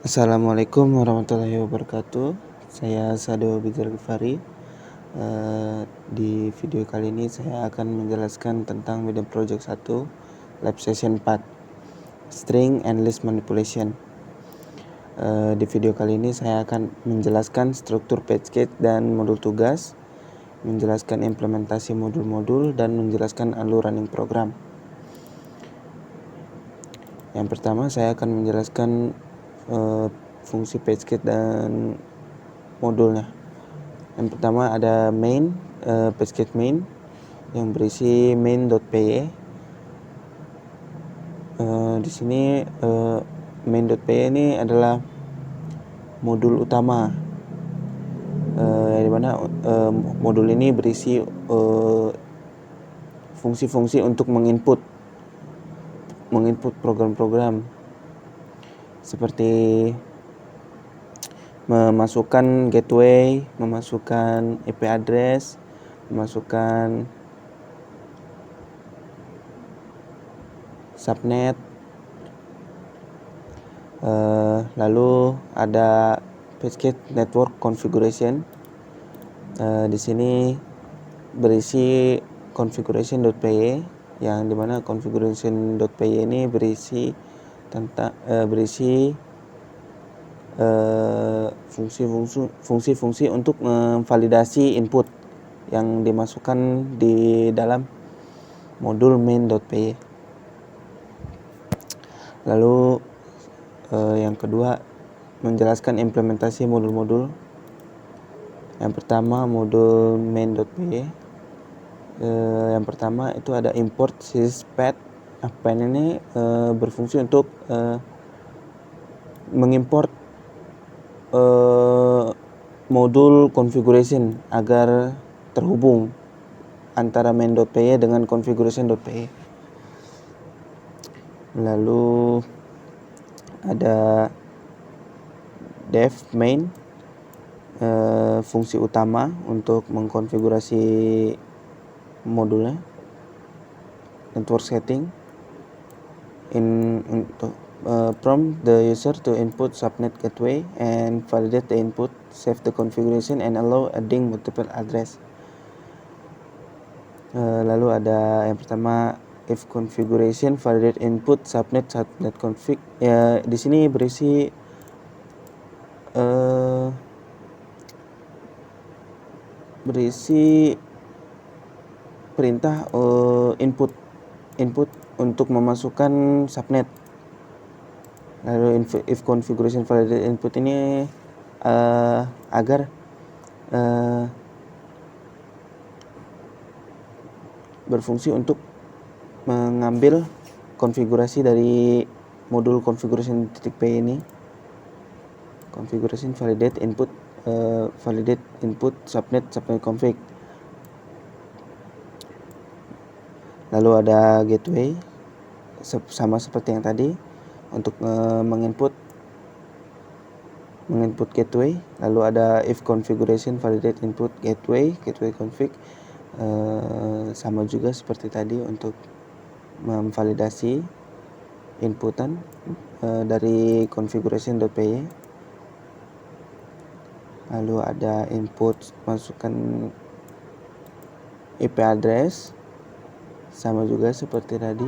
Assalamualaikum warahmatullahi wabarakatuh. Saya Sado Bizar Gifari. Di video kali ini saya akan menjelaskan tentang Media Project 1 Lab Session 4 String and List Manipulation. Di video kali ini saya akan menjelaskan struktur PageGate dan modul tugas, menjelaskan implementasi modul-modul, dan menjelaskan alur running program. Yang pertama saya akan menjelaskan fungsi PageGate dan modulnya. Yang pertama ada main, PageGate main yang berisi main.py. Di sini main.py ini adalah modul utama, di mana modul ini berisi fungsi-fungsi untuk menginput program-program seperti memasukkan gateway, memasukkan IP address, memasukkan subnet, lalu ada PageGate network configuration. Di sini berisi configuration.py, yang dimana configuration.py ini berisi tentang fungsi-fungsi untuk memvalidasi input yang dimasukkan di dalam modul main.py. Lalu yang kedua, menjelaskan implementasi modul-modul. Yang pertama modul main.py. Yang pertama itu ada import syspath. Append ini berfungsi untuk mengimport modul configuration agar terhubung antara main.py dengan configuration.py. Lalu ada dev main, fungsi utama untuk mengkonfigurasi modulnya. Network setting untuk prompt the user to input subnet gateway and validate the input, save the configuration and allow adding multiple address. Lalu ada yang pertama if configuration validate input subnet config. Ya, di sini berisi perintah input untuk memasukkan subnet. Lalu if configuration validate input ini agar berfungsi untuk mengambil konfigurasi dari modul configuration.py ini. Configuration validate input subnet config. Lalu ada gateway, sama seperti yang tadi, untuk menginput gateway. Lalu ada if configuration validate input gateway config, sama juga seperti tadi untuk memvalidasi inputan dari configuration.py. Lalu ada input masukkan IP address, sama juga seperti tadi,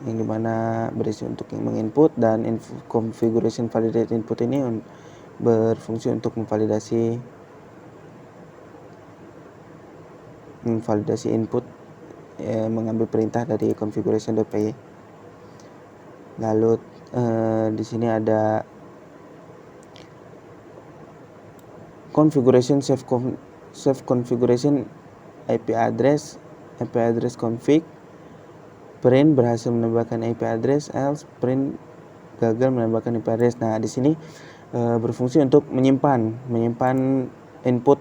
yang dimana berisi untuk yang menginput, dan configuration validate input ini berfungsi untuk memvalidasi input, mengambil perintah dari configuration.py. Lalu di sini ada configuration save configuration IP address config, print berhasil menambahkan IP address, else print gagal menambahkan IP address. Nah, di sini berfungsi untuk menyimpan input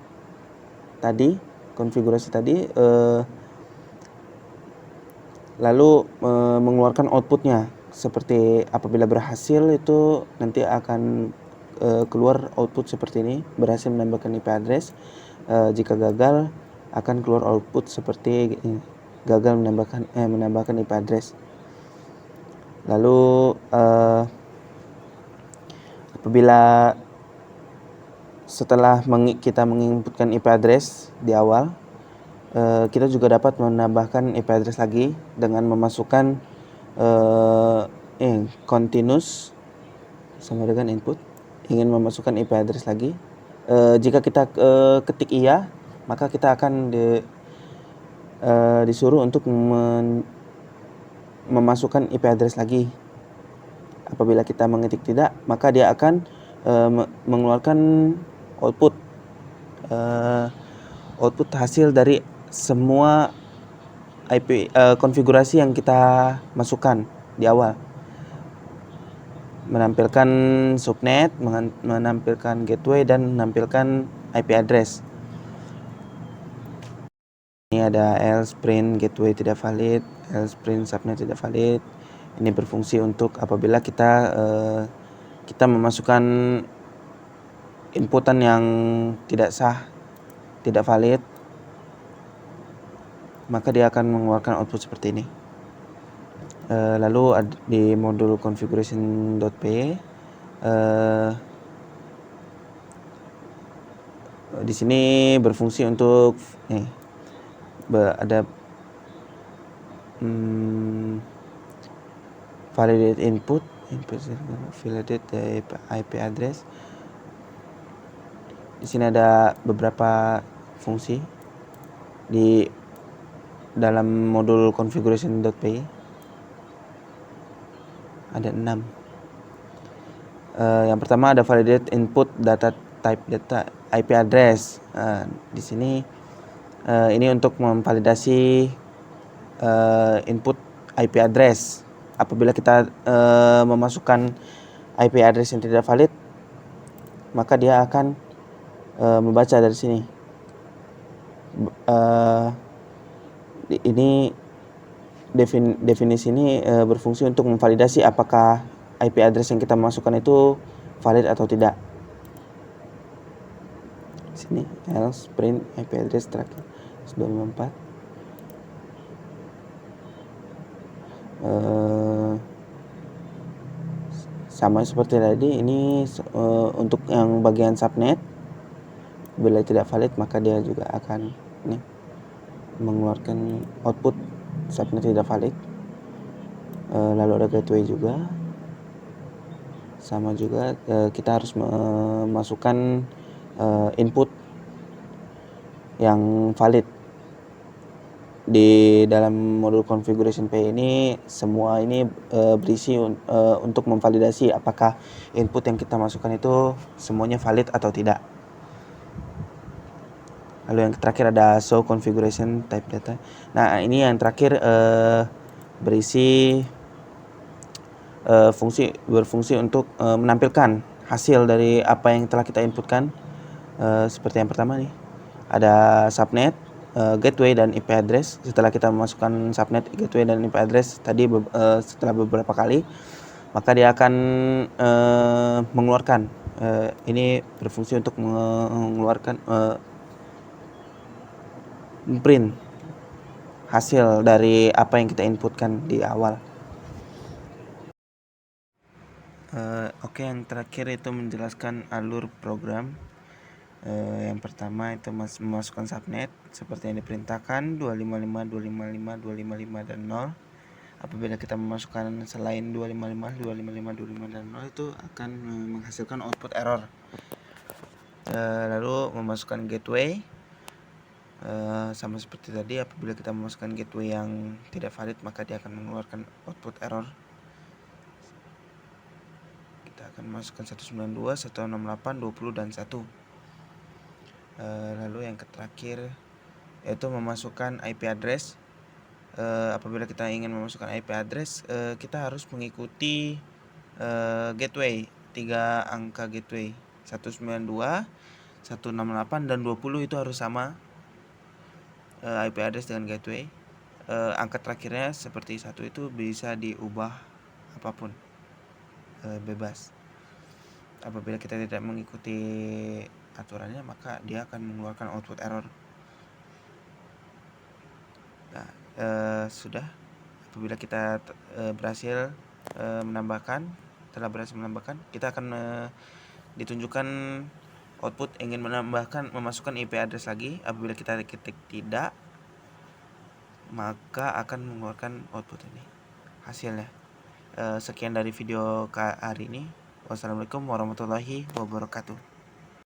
tadi, konfigurasi tadi, lalu mengeluarkan outputnya. Seperti apabila berhasil itu nanti akan keluar output seperti ini, berhasil menambahkan IP address. Jika gagal akan keluar output seperti gagal menambahkan IP address. Lalu apabila setelah kita menginputkan IP address di awal, kita juga dapat menambahkan IP address lagi dengan memasukkan continuous sama dengan input. Ingin memasukkan IP address lagi, jika kita ketik iya, maka kita akan disuruh untuk memasukkan IP address lagi. Apabila kita mengetik tidak, maka dia akan mengeluarkan output hasil dari semua IP konfigurasi yang kita masukkan di awal, menampilkan subnet, menampilkan gateway, dan menampilkan IP address. Ini ada else print gateway tidak valid, else print subnet tidak valid. Ini berfungsi untuk apabila kita memasukkan inputan yang tidak sah, tidak valid, maka dia akan mengeluarkan output seperti ini. Lalu di modul configuration.py di sini berfungsi untuk ada validate input, validate IP address. Di sini ada beberapa fungsi di dalam modul configuration.py, ada 6. Yang pertama ada validate input data type data IP address. Di sini ini untuk memvalidasi input IP address. Apabila kita memasukkan IP address yang tidak valid, maka dia akan membaca dari sini. Ini definisi ini berfungsi untuk memvalidasi apakah IP address yang kita masukkan itu valid atau tidak. Sini else print IP address terakhir 254. Sama seperti tadi, ini untuk yang bagian subnet, bila tidak valid maka dia juga akan mengeluarkan output subnet tidak valid. Lalu ada gateway juga, sama juga kita harus memasukkan input yang valid. Di dalam modul configuration PY ini semua ini berisi untuk memvalidasi apakah input yang kita masukkan itu semuanya valid atau tidak. Lalu yang terakhir ada show configuration type data. Nah, ini yang terakhir berisi berfungsi untuk menampilkan hasil dari apa yang telah kita inputkan. Seperti yang pertama nih, ada subnet, gateway, dan IP address. Setelah kita memasukkan subnet, gateway, dan IP address tadi setelah beberapa kali, maka dia akan mengeluarkan ini berfungsi untuk mengeluarkan print hasil dari apa yang kita inputkan di awal. Oke, yang terakhir itu menjelaskan alur program. Yang pertama itu memasukkan subnet seperti yang diperintahkan 255, 255, 255, dan 0. Apabila kita memasukkan selain 255, 255, 255, dan 0 itu akan menghasilkan output error. Lalu memasukkan gateway, sama seperti tadi, apabila kita memasukkan gateway yang tidak valid maka dia akan mengeluarkan output error. Kita akan masukkan 192, 168, 20, dan 1. Lalu yang terakhir yaitu memasukkan IP address. Apabila kita ingin memasukkan IP address, kita harus mengikuti gateway, 3 angka gateway 192, 168, dan 20 itu harus sama IP address dengan gateway. Angka terakhirnya seperti 1 itu bisa diubah apapun, bebas. Apabila kita tidak mengikuti aturannya maka dia akan mengeluarkan output error. Nah, sudah. Apabila kita berhasil menambahkan telah berhasil menambahkan, kita akan ditunjukkan output ingin memasukkan IP address lagi. Apabila kita ketik tidak, maka akan mengeluarkan output ini hasilnya. Sekian dari video hari ini. Wassalamualaikum warahmatullahi wabarakatuh.